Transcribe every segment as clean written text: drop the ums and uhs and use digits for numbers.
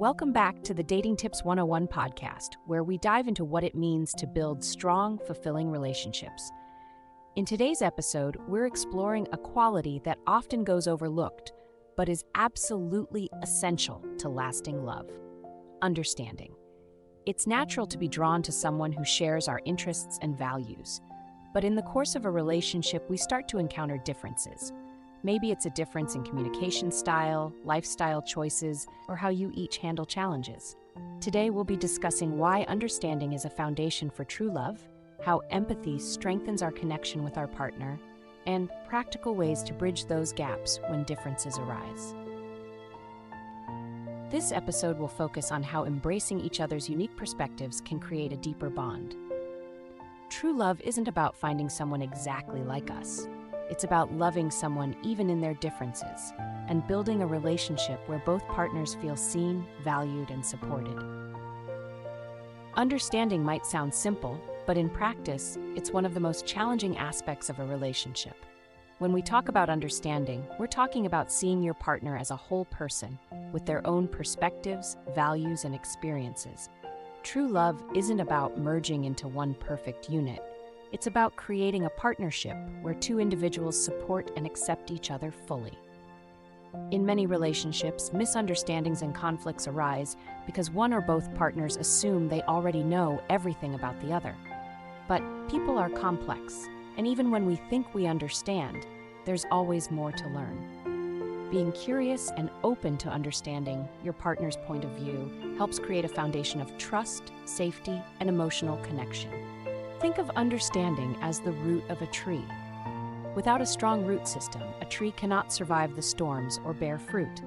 Welcome back to the Dating Tips 101 podcast, where we dive into what it means to build strong, fulfilling relationships. In today's episode, we're exploring a quality that often goes overlooked, but is absolutely essential to lasting love: understanding. It's natural to be drawn to someone who shares our interests and values, but in the course of a relationship, we start to encounter differences. Maybe it's a difference in communication style, lifestyle choices, or how you each handle challenges. Today, we'll be discussing why understanding is a foundation for true love, how empathy strengthens our connection with our partner, and practical ways to bridge those gaps when differences arise. This episode will focus on how embracing each other's unique perspectives can create a deeper bond. True love isn't about finding someone exactly like us. It's about loving someone even in their differences and building a relationship where both partners feel seen, valued, and supported. Understanding might sound simple, but in practice, it's one of the most challenging aspects of a relationship. When we talk about understanding, we're talking about seeing your partner as a whole person with their own perspectives, values, and experiences. True love isn't about merging into one perfect unit. It's about creating a partnership where two individuals support and accept each other fully. In many relationships, misunderstandings and conflicts arise because one or both partners assume they already know everything about the other. But people are complex, and even when we think we understand, there's always more to learn. Being curious and open to understanding your partner's point of view helps create a foundation of trust, safety, and emotional connection. Think of understanding as the root of a tree. Without a strong root system, a tree cannot survive the storms or bear fruit.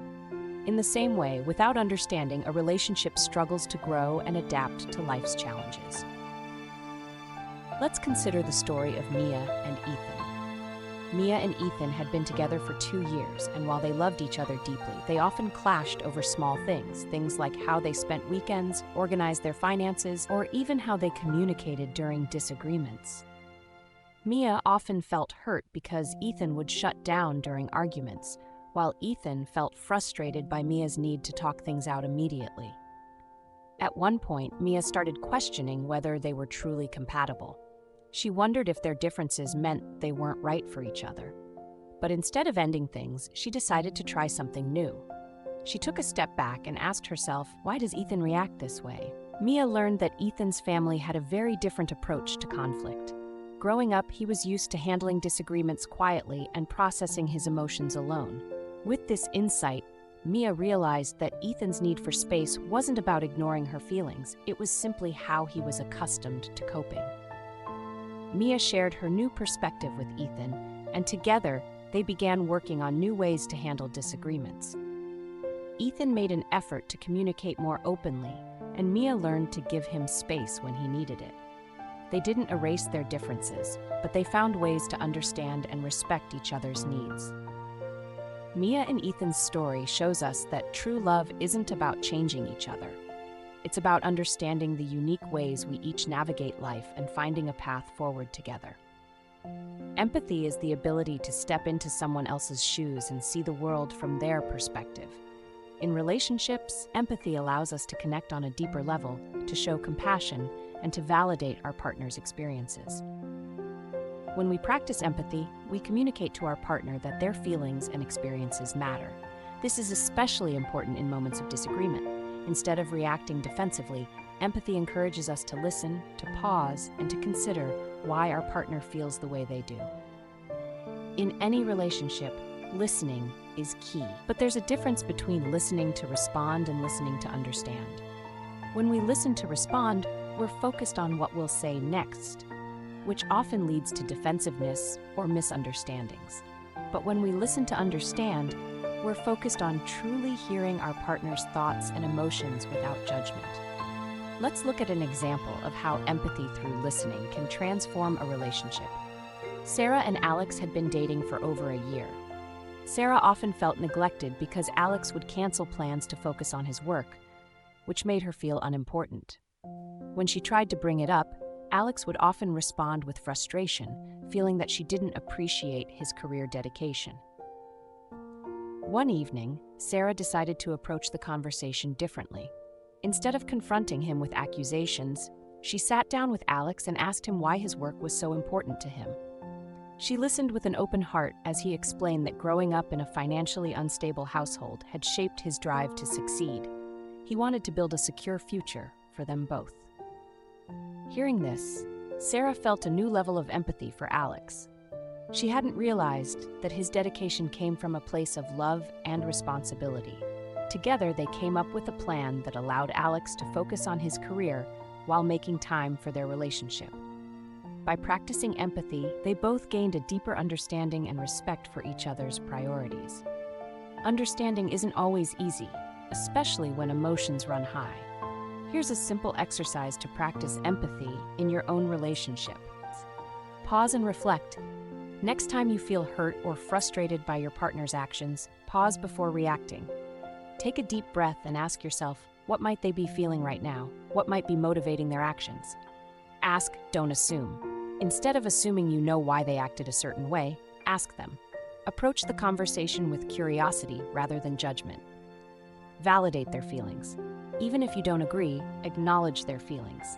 In the same way, without understanding, a relationship struggles to grow and adapt to life's challenges. Let's consider the story of Mia and Ethan. Mia and Ethan had been together for 2 years, and while they loved each other deeply, they often clashed over small things like how they spent weekends, organized their finances, or even how they communicated during disagreements. Mia often felt hurt because Ethan would shut down during arguments, while Ethan felt frustrated by Mia's need to talk things out immediately. At one point, Mia started questioning whether they were truly compatible. She wondered if their differences meant they weren't right for each other. But instead of ending things, she decided to try something new. She took a step back and asked herself, why does Ethan react this way? Mia learned that Ethan's family had a very different approach to conflict. Growing up, he was used to handling disagreements quietly and processing his emotions alone. With this insight, Mia realized that Ethan's need for space wasn't about ignoring her feelings, it was simply how he was accustomed to coping. Mia shared her new perspective with Ethan, and together, they began working on new ways to handle disagreements. Ethan made an effort to communicate more openly, and Mia learned to give him space when he needed it. They didn't erase their differences, but they found ways to understand and respect each other's needs. Mia and Ethan's story shows us that true love isn't about changing each other. It's about understanding the unique ways we each navigate life and finding a path forward together. Empathy is the ability to step into someone else's shoes and see the world from their perspective. In relationships, empathy allows us to connect on a deeper level, to show compassion, and to validate our partner's experiences. When we practice empathy, we communicate to our partner that their feelings and experiences matter. This is especially important in moments of disagreement. Instead of reacting defensively, empathy encourages us to listen, to pause, and to consider why our partner feels the way they do. In any relationship, listening is key, but there's a difference between listening to respond and listening to understand. When we listen to respond, we're focused on what we'll say next, which often leads to defensiveness or misunderstandings. But when we listen to understand, we're focused on truly hearing our partner's thoughts and emotions without judgment. Let's look at an example of how empathy through listening can transform a relationship. Sarah and Alex had been dating for over a year. Sarah often felt neglected because Alex would cancel plans to focus on his work, which made her feel unimportant. When she tried to bring it up, Alex would often respond with frustration, feeling that she didn't appreciate his career dedication. One evening, Sarah decided to approach the conversation differently. Instead of confronting him with accusations, she sat down with Alex and asked him why his work was so important to him. She listened with an open heart as he explained that growing up in a financially unstable household had shaped his drive to succeed. He wanted to build a secure future for them both. Hearing this, Sarah felt a new level of empathy for Alex. She hadn't realized that his dedication came from a place of love and responsibility. Together, they came up with a plan that allowed Alex to focus on his career while making time for their relationship. By practicing empathy, they both gained a deeper understanding and respect for each other's priorities. Understanding isn't always easy, especially when emotions run high. Here's a simple exercise to practice empathy in your own relationship. Pause and reflect. Next time you feel hurt or frustrated by your partner's actions, pause before reacting. Take a deep breath and ask yourself, what might they be feeling right now? What might be motivating their actions? Ask, don't assume. Instead of assuming you know why they acted a certain way, ask them. Approach the conversation with curiosity rather than judgment. Validate their feelings. Even if you don't agree, acknowledge their feelings.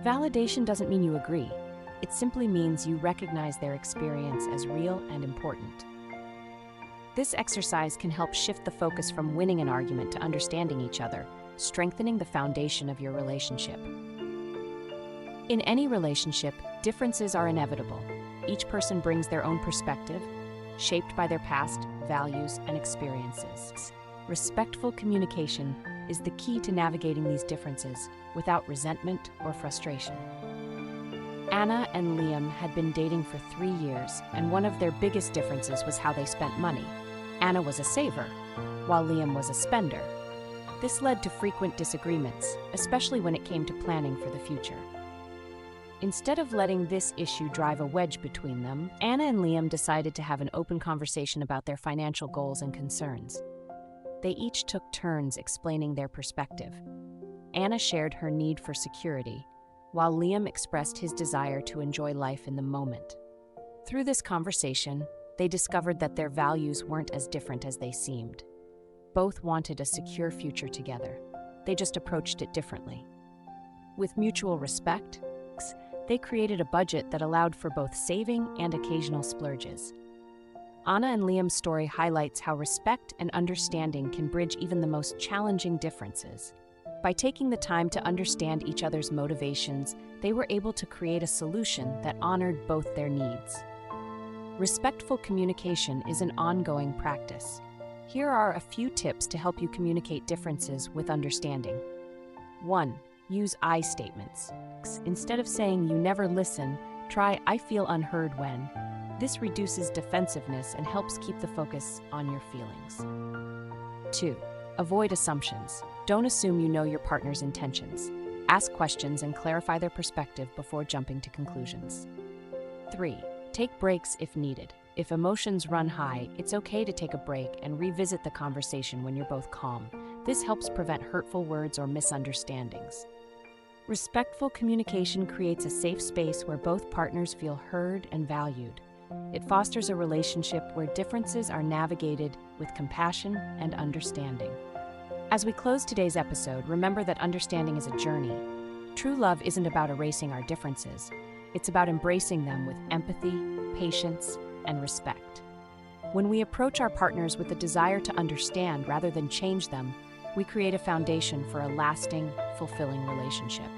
Validation doesn't mean you agree. It simply means you recognize their experience as real and important. This exercise can help shift the focus from winning an argument to understanding each other, strengthening the foundation of your relationship. In any relationship, differences are inevitable. Each person brings their own perspective, shaped by their past, values, and experiences. Respectful communication is the key to navigating these differences without resentment or frustration. Anna and Liam had been dating for 3 years, and one of their biggest differences was how they spent money. Anna was a saver, while Liam was a spender. This led to frequent disagreements, especially when it came to planning for the future. Instead of letting this issue drive a wedge between them, Anna and Liam decided to have an open conversation about their financial goals and concerns. They each took turns explaining their perspective. Anna shared her need for security, while Liam expressed his desire to enjoy life in the moment. Through this conversation, they discovered that their values weren't as different as they seemed. Both wanted a secure future together. They just approached it differently. With mutual respect, they created a budget that allowed for both saving and occasional splurges. Anna and Liam's story highlights how respect and understanding can bridge even the most challenging differences. By taking the time to understand each other's motivations, they were able to create a solution that honored both their needs. Respectful communication is an ongoing practice. Here are a few tips to help you communicate differences with understanding. 1. Use I statements. Instead of saying "you never listen," try "I feel unheard when." This reduces defensiveness and helps keep the focus on your feelings. 2. Avoid assumptions. Don't assume you know your partner's intentions. Ask questions and clarify their perspective before jumping to conclusions. 3. Take breaks if needed. If emotions run high, it's okay to take a break and revisit the conversation when you're both calm. This helps prevent hurtful words or misunderstandings. Respectful communication creates a safe space where both partners feel heard and valued. It fosters a relationship where differences are navigated with compassion and understanding. As we close today's episode, remember that understanding is a journey. True love isn't about erasing our differences. It's about embracing them with empathy, patience, and respect. When we approach our partners with a desire to understand rather than change them, we create a foundation for a lasting, fulfilling relationship.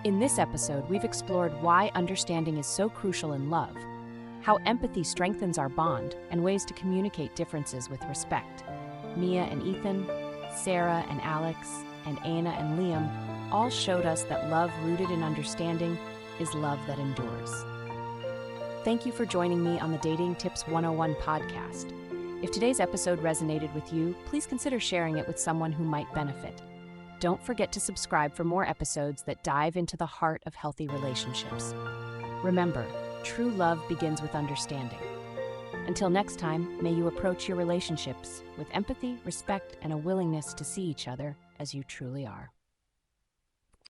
In this episode, we've explored why understanding is so crucial in love, how empathy strengthens our bond, and ways to communicate differences with respect. Mia and Ethan, Sarah and Alex, and Anna and Liam all showed us that love rooted in understanding is love that endures. Thank you for joining me on the Dating Tips 101 podcast. If today's episode resonated with you, please consider sharing it with someone who might benefit. Don't forget to subscribe for more episodes that dive into the heart of healthy relationships. Remember, true love begins with understanding. Until next time, may you approach your relationships with empathy, respect, and a willingness to see each other as you truly are.